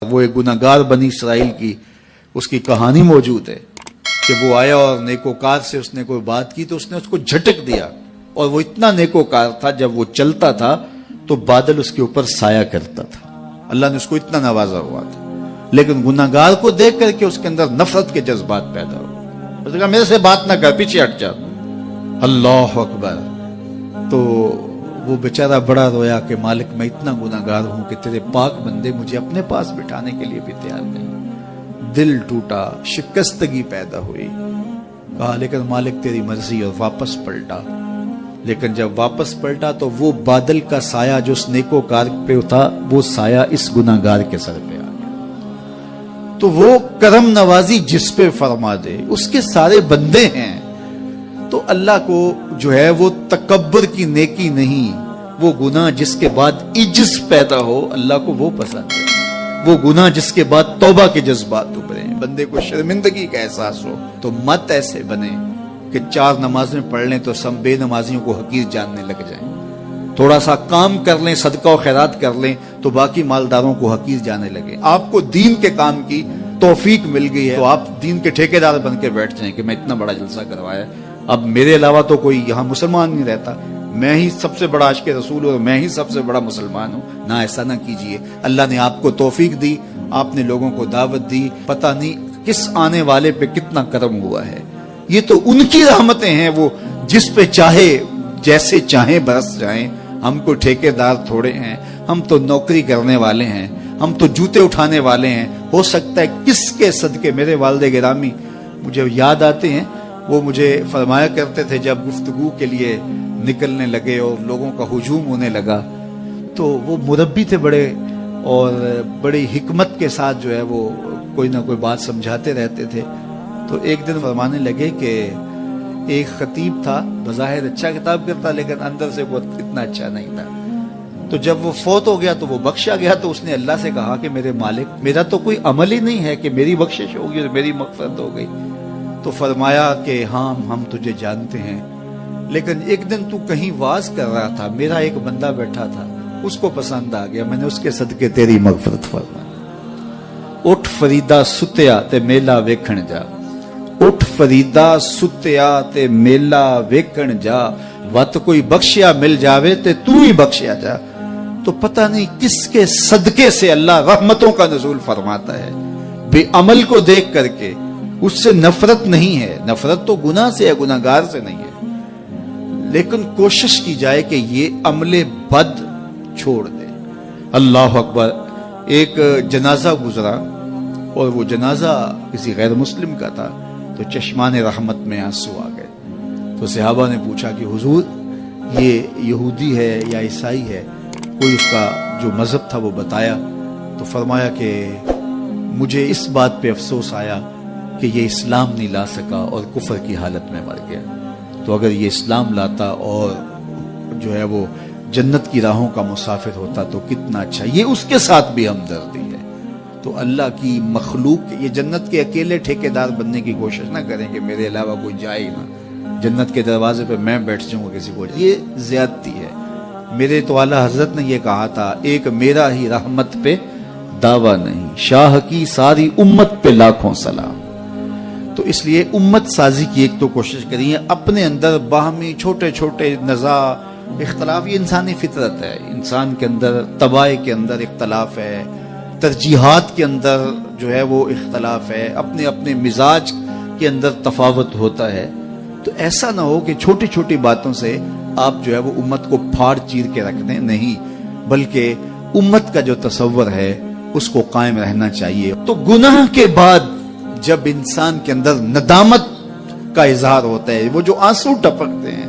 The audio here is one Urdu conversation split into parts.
وہ ایک گناہگار بنی اسرائیل کی اس کی کہانی موجود ہے کہ وہ آیا اور نیکوکار سے اس نے کوئی بات کی تو اس نے اس کو جھٹک دیا، اور وہ اتنا نیکوکار تھا جب وہ چلتا تھا تو بادل اس کے اوپر سایہ کرتا تھا، اللہ نے اس کو اتنا نوازا ہوا تھا، لیکن گناہگار کو دیکھ کر کے اس کے اندر نفرت کے جذبات پیدا ہوئے، اس نے کہا میرے سے بات نہ کر، پیچھے ہٹ جا، اللہ اکبر۔ تو وہ بیچارہ بڑا رویا کہ مالک میں اتنا گناہگار ہوں کہ تیرے پاک بندے مجھے اپنے پاس بٹھانے کے لیے بھی تیار نہیں۔ دل ٹوٹا، شکستگی پیدا ہوئی، کہا لیکن مالک تیری مرضی، اور واپس پلٹا۔ لیکن جب واپس پلٹا تو وہ بادل کا سایہ جو اس نیکوکار پہ تھا وہ سایہ اس گناہگار کے سر پہ آ گیا۔ تو وہ کرم نوازی جس پہ فرما دے، اس کے سارے بندے ہیں، تو اللہ کو جو ہے وہ تکبر کی نیکی نہیں، وہ گناہ جس کے بعد عجز پیدا ہو اللہ کو وہ پسند ہے، وہ گناہ جس کے بعد توبہ کے جذبات ابھریں، بندے کو شرمندگی کا احساس ہو۔ تو مت ایسے بنے کہ 4 نمازیں پڑھ لیں تو سب بے نمازیوں کو حقیر جاننے لگ جائیں، تھوڑا سا کام کر لیں، صدقہ و خیرات کر لیں تو باقی مالداروں کو حقیر جانے لگے۔ آپ کو دین کے کام کی توفیق مل گئی ہے تو آپ دین کے ٹھیکیدار بن کے بیٹھ جائیں کہ میں اتنا بڑا جلسہ کروایا، اب میرے علاوہ تو کوئی یہاں مسلمان نہیں رہتا، میں ہی سب سے بڑا عاشق رسول ہوں اور میں ہی سب سے بڑا مسلمان ہوں۔ نہ، ایسا نہ کیجئے، اللہ نے آپ کو توفیق دی، آپ نے لوگوں کو دعوت دی، پتہ نہیں کس آنے والے پہ کتنا کرم ہوا ہے، یہ تو ان کی رحمتیں ہیں، وہ جس پہ چاہے جیسے چاہیں برس جائیں۔ ہم کو ٹھیکیدار تھوڑے ہیں، ہم تو نوکری کرنے والے ہیں، ہم تو جوتے اٹھانے والے ہیں۔ ہو سکتا ہے کس کے صدقے، میرے والد گرامی مجھے یاد آتے ہیں، وہ مجھے فرمایا کرتے تھے جب گفتگو کے لیے نکلنے لگے اور لوگوں کا ہجوم ہونے لگا تو وہ مربی تھے بڑے، اور بڑی حکمت کے ساتھ جو ہے وہ کوئی نہ کوئی بات سمجھاتے رہتے تھے۔ تو ایک دن فرمانے لگے کہ ایک خطیب تھا، بظاہر اچھا خطاب کرتا لیکن اندر سے وہ اتنا اچھا نہیں تھا، تو جب وہ فوت ہو گیا تو وہ بخشا گیا، تو اس نے اللہ سے کہا کہ میرے مالک میرا تو کوئی عمل ہی نہیں ہے کہ میری بخشش ہوگی اور میری مغفرت ہو گئی۔ تو فرمایا کہ ہاں ہم تجھے جانتے ہیں، لیکن ایک دن تو کہیں واز کر رہا تھا، میرا ایک بندہ بیٹھا تھا، اس کو پسند آ گیا، میں نے اس کے صدقے تیری مغفرت فرمائی۔ اٹھ فریدا ستیا تے میلا ویکھن جا، اٹھ فریدا ستیا تے میلا ویکھن جا، وت کوئی بخشیا مل جاوے تے تو ہی بخشیا جا۔ تو پتہ نہیں کس کے صدقے سے اللہ رحمتوں کا نزول فرماتا ہے، بے عمل کو دیکھ کر کے اس سے نفرت نہیں ہے، نفرت تو گناہ سے ہے، گناہگار سے نہیں ہے، لیکن کوشش کی جائے کہ یہ عمل بد چھوڑ دے۔ اللہ اکبر۔ ایک جنازہ گزرا اور وہ جنازہ کسی غیر مسلم کا تھا، تو چشمان رحمت میں آنسو آ گئے۔ تو صحابہ نے پوچھا کہ حضور یہ یہودی ہے یا عیسائی ہے، کوئی اس کا جو مذہب تھا وہ بتایا، تو فرمایا کہ مجھے اس بات پہ افسوس آیا کہ یہ اسلام نہیں لا سکا اور کفر کی حالت میں مر گیا، تو اگر یہ اسلام لاتا اور جو ہے وہ جنت کی راہوں کا مسافر ہوتا تو کتنا اچھا۔ یہ اس کے ساتھ بھی ہمدردی ہے۔ تو اللہ کی مخلوق، یہ جنت کے اکیلے ٹھیکیدار بننے کی کوشش نہ کریں کہ میرے علاوہ کوئی جائے ہی نہ، جنت کے دروازے پہ میں بیٹھ جاؤں گا کسی کو، یہ زیادتی ہے۔ میرے تو اعلیٰ حضرت نے یہ کہا تھا، ایک میرا ہی رحمت پہ دعویٰ نہیں، شاہ کی ساری امت پہ لاکھوں سلام۔ تو اس لیے امت سازی کی ایک تو کوشش کریے، اپنے اندر باہمی چھوٹے چھوٹے نزاع اختلاف، یہ انسانی فطرت ہے، انسان کے اندر طباع کے اندر اختلاف ہے، ترجیحات کے اندر جو ہے وہ اختلاف ہے، اپنے اپنے مزاج کے اندر تفاوت ہوتا ہے۔ تو ایسا نہ ہو کہ چھوٹی چھوٹی باتوں سے آپ جو ہے وہ امت کو پھاڑ چیر کے رکھ دیں، نہیں، بلکہ امت کا جو تصور ہے اس کو قائم رہنا چاہیے۔ تو گناہ کے بعد جب انسان کے اندر ندامت کا اظہار ہوتا ہے، وہ جو آنسو ٹپکتے ہیں،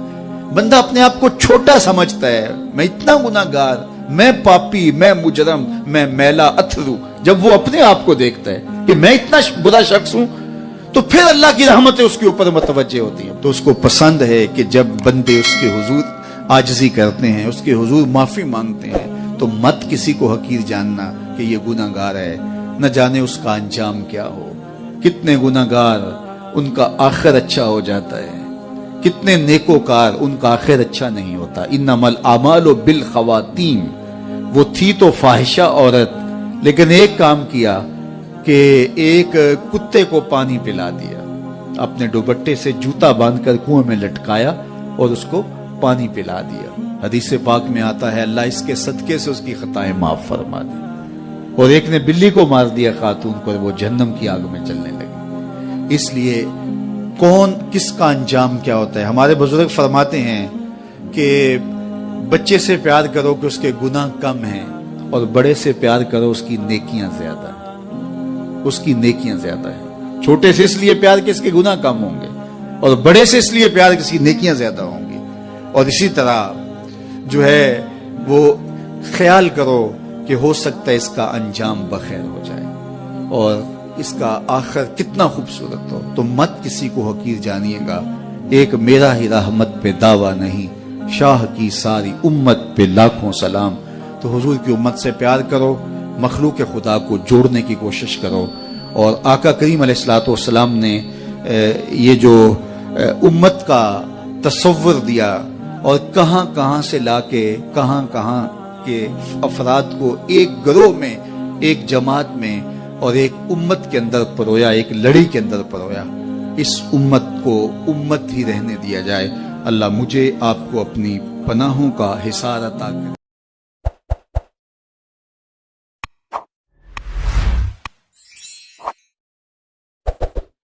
بندہ اپنے آپ کو چھوٹا سمجھتا ہے، میں اتنا گناہگار، میں پاپی، میں مجرم، میں میلا اتھرو، جب وہ اپنے آپ کو دیکھتا ہے کہ میں اتنا برا شخص ہوں، تو پھر اللہ کی رحمتیں اس کے اوپر متوجہ ہوتی ہیں۔ تو اس کو پسند ہے کہ جب بندے اس کے حضور عاجزی کرتے ہیں، اس کے حضور معافی مانگتے ہیں، تو مت کسی کو حقیر جاننا کہ یہ گناہگار ہے، نہ جانے اس کا انجام کیا ہو۔ کتنے گناہگار ان کا آخر اچھا ہو جاتا ہے، کتنے نیکوکار ان کا آخر اچھا نہیں ہوتا۔ انما الاعمال بالخواتیم، وہ تھی تو فاحشہ عورت لیکن ایک کام کیا کہ ایک کتے کو پانی پلا دیا، اپنے دوپٹے سے جوتا باندھ کر کنویں میں لٹکایا اور اس کو پانی پلا دیا۔ حدیث پاک میں آتا ہے اللہ اس کے صدقے سے اس کی خطائیں معاف فرما دی۔ اور ایک نے بلی کو مار دیا خاتون کو، وہ جہنم کی آگ میں جلنے لگی۔ اس لیے کون کس کا انجام کیا ہوتا ہے؟ ہمارے بزرگ فرماتے ہیں کہ بچے سے پیار کرو کہ اس کے گناہ کم ہیں، اور بڑے سے پیار کرو اس کی نیکیاں زیادہ ہیں، اس کی نیکیاں زیادہ ہیں۔ چھوٹے سے اس لیے پیار کہ اس کے گناہ کم ہوں گے، اور بڑے سے اس لیے پیار کہ اس کی نیکیاں زیادہ ہوں گی۔ اور اسی طرح جو ہے وہ خیال کرو کہ ہو سکتا ہے اس کا انجام بخیر ہو جائے اور اس کا آخر کتنا خوبصورت ہو، تو مت کسی کو حقیر جانیے گا۔ ایک میرا ہی رحمت پہ دعویٰ نہیں، شاہ کی ساری امت پہ لاکھوں سلام۔ تو حضور کی امت سے پیار کرو، مخلوق خدا کو جوڑنے کی کوشش کرو۔ اور آقا کریم علیہ الصلوۃ والسلام نے یہ جو امت کا تصور دیا اور کہاں کہاں سے لا کے کہاں کہاں کے افراد کو ایک گروہ میں، ایک جماعت میں اور ایک امت کے اندر پرویا، ایک لڑی کے اندر پرویا، اس امت کو امت ہی رہنے دیا جائے۔ اللہ مجھے آپ کو اپنی پناہوں کا حصار عطا کرے۔